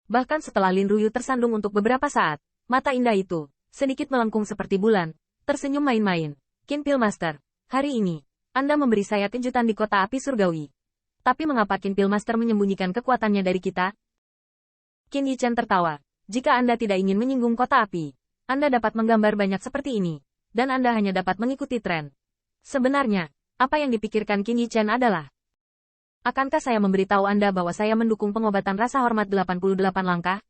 Bahkan setelah Lin Ruyu tersandung untuk beberapa saat, mata indah itu, sedikit melengkung seperti bulan, tersenyum main-main. Qin Pil Master, hari ini, Anda memberi saya kejutan di kota api surgawi. Tapi mengapa Qin Pil Master menyembunyikan kekuatannya dari kita? Qin Yichen tertawa. Jika Anda tidak ingin menyinggung kota api, Anda dapat menggambar banyak seperti ini, dan Anda hanya dapat mengikuti tren. Sebenarnya, apa yang dipikirkan Qin Yichen adalah, akankah saya memberitahu Anda bahwa saya mendukung pengobatan rasa hormat 88 langkah?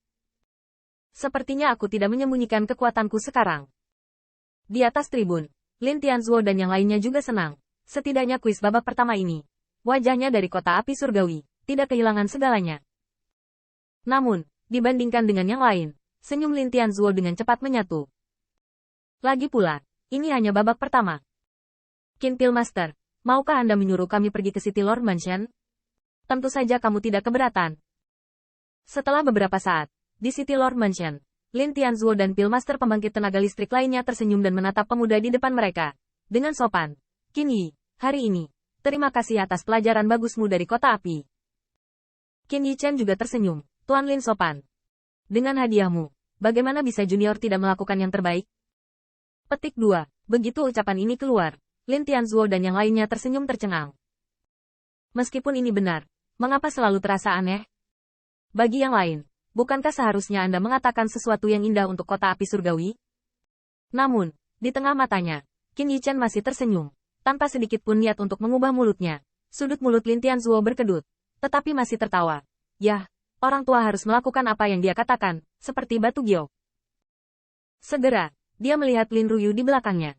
Sepertinya aku tidak menyembunyikan kekuatanku sekarang. Di atas tribun, Lin Tianzuo dan yang lainnya juga senang. Setidaknya kuis babak pertama ini, wajahnya dari kota api surgawi, tidak kehilangan segalanya. Namun, dibandingkan dengan yang lain, senyum Lin Tianzuo dengan cepat menyatu. Lagi pula, ini hanya babak pertama. Qin Pil Master, maukah Anda menyuruh kami pergi ke City Lord Mansion? Tentu saja kamu tidak keberatan. Setelah beberapa saat, di City Lord Mansion, Lin Tianzuo dan Pil Master pembangkit tenaga listrik lainnya tersenyum dan menatap pemuda di depan mereka. Dengan sopan, Qin Yi, hari ini, terima kasih atas pelajaran bagusmu dari kota api. Qin Yichen juga tersenyum. Tuan Lin sopan. Dengan hadiahmu, bagaimana bisa junior tidak melakukan yang terbaik? Petik 2. Begitu ucapan ini keluar, Lin Tianzuo dan yang lainnya tersenyum tercengang. Meskipun ini benar, mengapa selalu terasa aneh? Bagi yang lain, bukankah seharusnya Anda mengatakan sesuatu yang indah untuk kota api surgawi? Namun, di tengah matanya, Qin Yichen masih tersenyum, tanpa sedikit pun niat untuk mengubah mulutnya. Sudut mulut Lin Tianzuo berkedut, tetapi masih tertawa. Yah, orang tua harus melakukan apa yang dia katakan, seperti batu giok. Segera, dia melihat Lin Ruyu di belakangnya.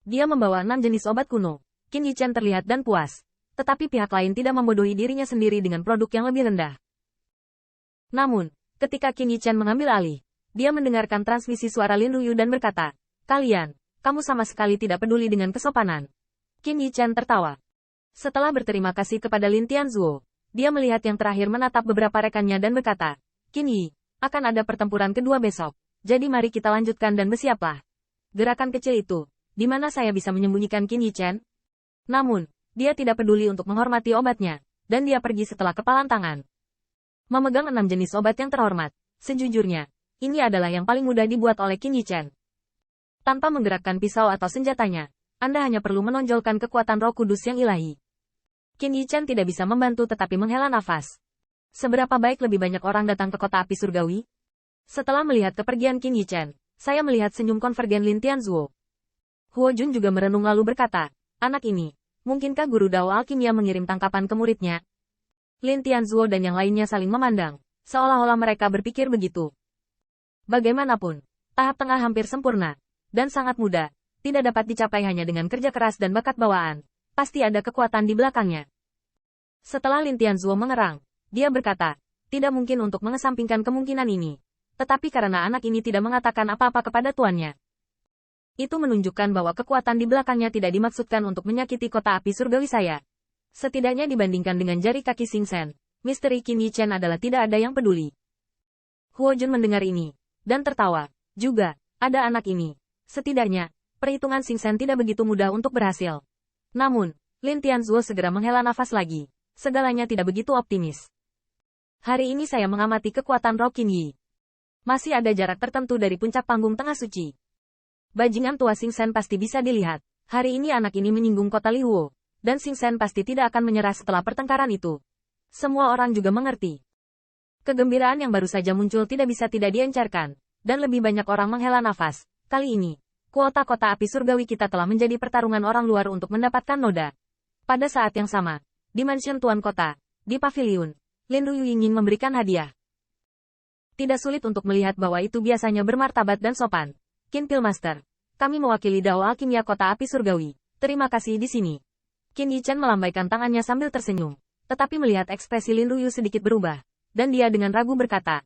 Dia membawa 6 jenis obat kuno. Qin Yichen terlihat dan puas. Tetapi pihak lain tidak membodohi dirinya sendiri dengan produk yang lebih rendah. Namun, ketika Qin Yichen mengambil alih, dia mendengarkan transmisi suara Lin Ruyu dan berkata, "Kalian, kamu sama sekali tidak peduli dengan kesopanan." Qin Yichen tertawa. Setelah berterima kasih kepada Lin Tianzuo, dia melihat yang terakhir menatap beberapa rekannya dan berkata, "Qin Yi, akan ada pertempuran kedua besok, jadi mari kita lanjutkan dan bersiaplah." Gerakan kecil itu, di mana saya bisa menyembunyikan Qin Yichen? Namun, dia tidak peduli untuk menghormati obatnya, dan dia pergi setelah kepalan tangan. Memegang 6 jenis obat yang terhormat, sejujurnya, ini adalah yang paling mudah dibuat oleh Qin Yichen. Tanpa menggerakkan pisau atau senjatanya, Anda hanya perlu menonjolkan kekuatan Roh Kudus yang ilahi. Qin Yichen tidak bisa membantu tetapi menghela nafas. Seberapa baik lebih banyak orang datang ke kota api surgawi? Setelah melihat kepergian Qin Yichen, saya melihat senyum konvergen Lin Tianzuo. Huo Jun juga merenung lalu berkata, "Anak ini, mungkinkah guru Dao Alkimia mengirim tangkapan ke muridnya?" Lin Tianzuo dan yang lainnya saling memandang, seolah-olah mereka berpikir begitu. Bagaimanapun, tahap tengah hampir sempurna, dan sangat mudah, tidak dapat dicapai hanya dengan kerja keras dan bakat bawaan. Pasti ada kekuatan di belakangnya. Setelah Lin Tianzuo mengerang, dia berkata, tidak mungkin untuk mengesampingkan kemungkinan ini. Tetapi karena anak ini tidak mengatakan apa-apa kepada tuannya. Itu menunjukkan bahwa kekuatan di belakangnya tidak dimaksudkan untuk menyakiti kota api surgawi saya. Setidaknya dibandingkan dengan jari kaki Xing Shen, misteri Qin Yichen adalah tidak ada yang peduli. Huo Jun mendengar ini, dan tertawa. Juga, ada anak ini. Setidaknya, perhitungan Xing Shen tidak begitu mudah untuk berhasil. Namun, Lin Tianzuo segera menghela nafas lagi. Segalanya tidak begitu optimis. Hari ini saya mengamati kekuatan Roh Qin Yi. Masih ada jarak tertentu dari puncak panggung tengah suci. Bajingan tua Xing Shen pasti bisa dilihat. Hari ini anak ini menyinggung kota Lihuo. Dan Xing Shen pasti tidak akan menyerah setelah pertengkaran itu. Semua orang juga mengerti. Kegembiraan yang baru saja muncul tidak bisa tidak diencarkan. Dan lebih banyak orang menghela nafas. Kali ini, kuota kota api surgawi kita telah menjadi pertarungan orang luar untuk mendapatkan noda. Pada saat yang sama, di mansion tuan kota, di paviliun, Lin Ruyu ingin memberikan hadiah. Tidak sulit untuk melihat bahwa itu biasanya bermartabat dan sopan. Qin Pil Master, kami mewakili Dao Alkimia kota api surgawi. Terima kasih di sini. Qin Yichen melambaikan tangannya sambil tersenyum. Tetapi melihat ekspresi Lin Ruyu sedikit berubah. Dan dia dengan ragu berkata,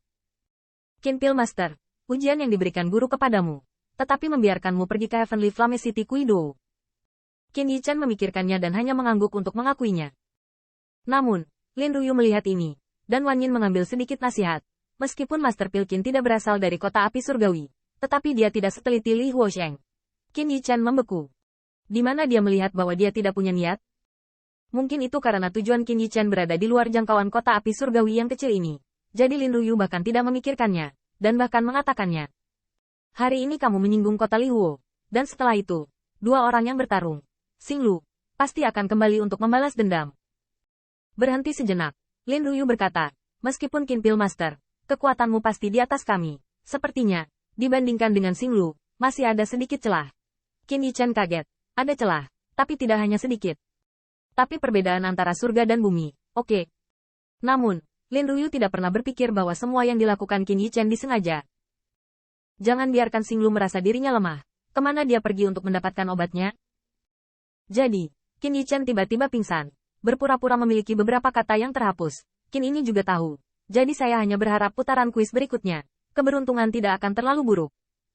Qin Pil Master, ujian yang diberikan guru kepadamu. Tetapi membiarkanmu pergi ke Heavenly Flame City Kuido. Qin Yichen memikirkannya dan hanya mengangguk untuk mengakuinya. Namun, Lin Ruyu melihat ini. Dan Wan Yin mengambil sedikit nasihat. Meskipun Master Pilkin tidak berasal dari kota api surgawi. Tetapi dia tidak seteliti Li Huosheng. Qin Yichen membeku. Di mana dia melihat bahwa dia tidak punya niat? Mungkin itu karena tujuan Qin Yichen berada di luar jangkauan kota api surgawi yang kecil ini. Jadi Lin Ruyu bahkan tidak memikirkannya, dan bahkan mengatakannya. Hari ini kamu menyinggung kota Lihuo. Dan setelah itu, dua orang yang bertarung, Xing Lu, pasti akan kembali untuk membalas dendam. Berhenti sejenak, Lin Ruyu berkata, meskipun Qin Pil Master, kekuatanmu pasti di atas kami. Sepertinya, dibandingkan dengan Xing Lu, masih ada sedikit celah. Qin Yichen kaget, ada celah, tapi tidak hanya sedikit. Tapi perbedaan antara surga dan bumi, oke. Namun, Lin Ruyu tidak pernah berpikir bahwa semua yang dilakukan Qin Yichen disengaja. Jangan biarkan Xing Lu merasa dirinya lemah. Kemana dia pergi untuk mendapatkan obatnya? Jadi, Qin Yichen tiba-tiba pingsan. Berpura-pura memiliki beberapa kata yang terhapus. Qin ini juga tahu. Jadi saya hanya berharap putaran kuis berikutnya. Keberuntungan tidak akan terlalu buruk.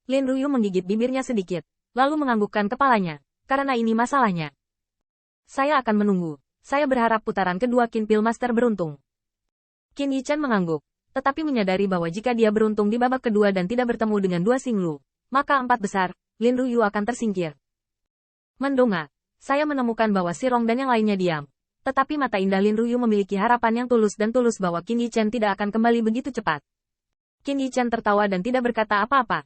Lin Ruyu menggigit bibirnya sedikit. Lalu menganggukkan kepalanya. Karena ini masalahnya. Saya akan menunggu. Saya berharap putaran kedua Qin Pil Master beruntung. Qin Yichen mengangguk. Tetapi menyadari bahwa jika dia beruntung di babak kedua dan tidak bertemu dengan dua Xing Lu, maka empat besar, Lin Ruyu akan tersingkir. Mendongak. Saya menemukan bahwa Sirong dan yang lainnya diam. Tetapi mata indah Lin Ruyu memiliki harapan yang tulus bahwa Qin Yichen tidak akan kembali begitu cepat. Qin Yichen tertawa dan tidak berkata apa-apa.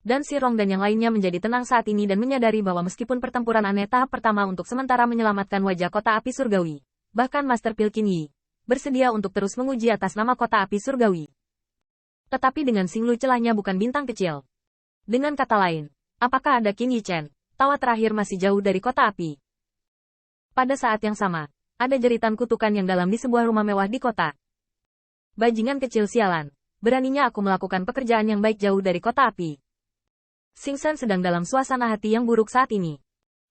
Dan Sirong dan yang lainnya menjadi tenang saat ini dan menyadari bahwa meskipun pertempuran aneh tahap pertama untuk sementara menyelamatkan wajah kota api surgawi, bahkan Master Pil Qin Yi bersedia untuk terus menguji atas nama kota api surgawi. Tetapi dengan Xing Lu celahnya bukan bintang kecil. Dengan kata lain, apakah ada Qin Yichen? Tawa terakhir masih jauh dari kota api. Pada saat yang sama, ada jeritan kutukan yang dalam di sebuah rumah mewah di kota. Bajingan kecil sialan, beraninya aku melakukan pekerjaan yang baik jauh dari kota api. Xing Shen sedang dalam suasana hati yang buruk saat ini.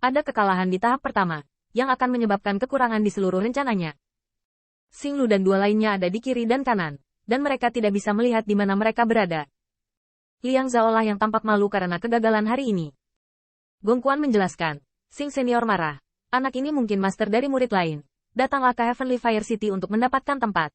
Ada kekalahan di tahap pertama, yang akan menyebabkan kekurangan di seluruh rencananya. Xing Lu dan dua lainnya ada di kiri dan kanan, dan mereka tidak bisa melihat di mana mereka berada. Liang Zhao lah yang tampak malu karena kegagalan hari ini. Gong Quan menjelaskan, Xing Senior marah. Anak ini mungkin master dari murid lain. Datanglah ke Heavenly Fire City untuk mendapatkan tempat.